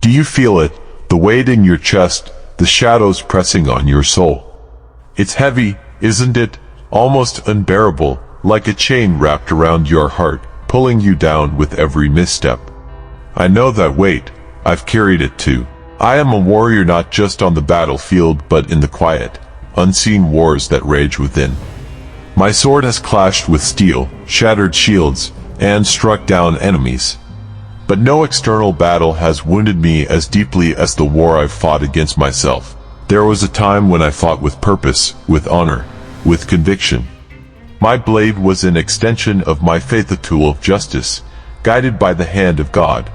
Do you feel it? The weight in your chest, the shadows pressing on your soul. It's heavy, isn't it? Almost unbearable, like a chain wrapped around your heart, pulling you down with every misstep. I know that weight. I've carried it too. I am a warrior not just on the battlefield but in the quiet, unseen wars that rage within. My sword has clashed with steel, shattered shields, and struck down enemies. But no external battle has wounded me as deeply as the war I've fought against myself. There was a time when I fought with purpose, with honor, with conviction. My blade was an extension of my faith, a tool of justice, guided by the hand of God.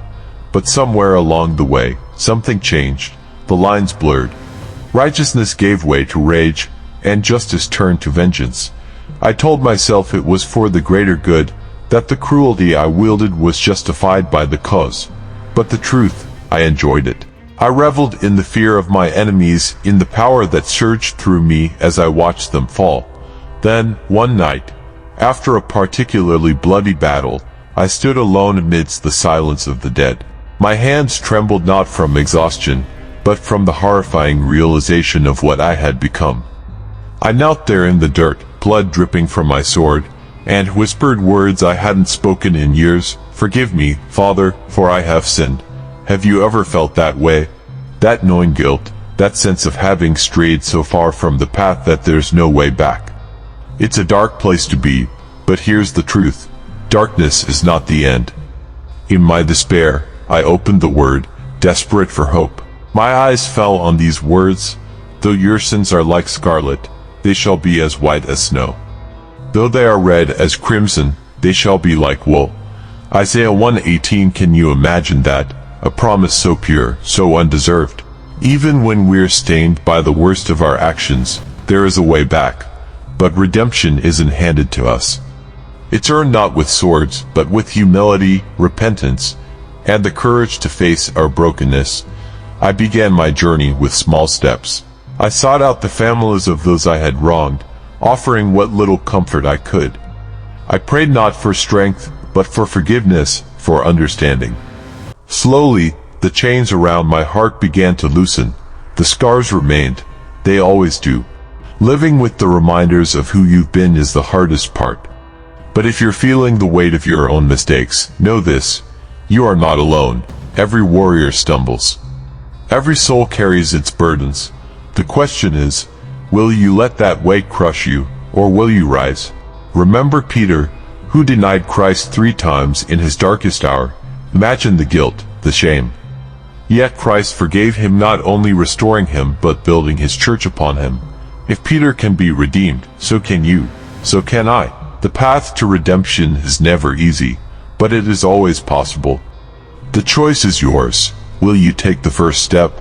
But somewhere along the way, something changed. The lines blurred. Righteousness gave way to rage, and justice turned to vengeance. I told myself it was for the greater good, that the cruelty I wielded was justified by the cause. But the truth, I enjoyed it. I reveled in the fear of my enemies, in the power that surged through me as I watched them fall. Then, one night, after a particularly bloody battle, I stood alone amidst the silence of the dead. My hands trembled not from exhaustion, but from the horrifying realization of what I had become. I knelt there in the dirt, blood dripping from my sword, and whispered words I hadn't spoken in years. Forgive me, Father, for I have sinned. Have you ever felt that way? That gnawing guilt, that sense of having strayed so far from the path that there's no way back. It's a dark place to be, but here's the truth. Darkness is not the end. In my despair, I opened the Word, desperate for hope. My eyes fell on these words. Though your sins are like scarlet, they shall be as white as snow. Though they are red as crimson, they shall be like wool. Isaiah 1:18. Can you imagine that? A promise so pure, so undeserved. Even when we're stained by the worst of our actions, there is a way back. But redemption isn't handed to us. It's earned not with swords, but with humility, repentance, and the courage to face our brokenness. I began my journey with small steps. I sought out the families of those I had wronged, offering what little comfort I could. I prayed not for strength, but for forgiveness, for understanding. Slowly, the chains around my heart began to loosen. The scars remained. They always do. Living with the reminders of who you've been is the hardest part. But if you're feeling the weight of your own mistakes, know this: you are not alone. Every warrior stumbles. Every soul carries its burdens. The question is, will you let that weight crush you, or will you rise? Remember Peter, who denied Christ 3 times in his darkest hour. Imagine the guilt, the shame. Yet Christ forgave him, not only restoring him but building his church upon him. If Peter can be redeemed, so can you, so can I. The path to redemption is never easy, but it is always possible. The choice is yours. Will you take the first step?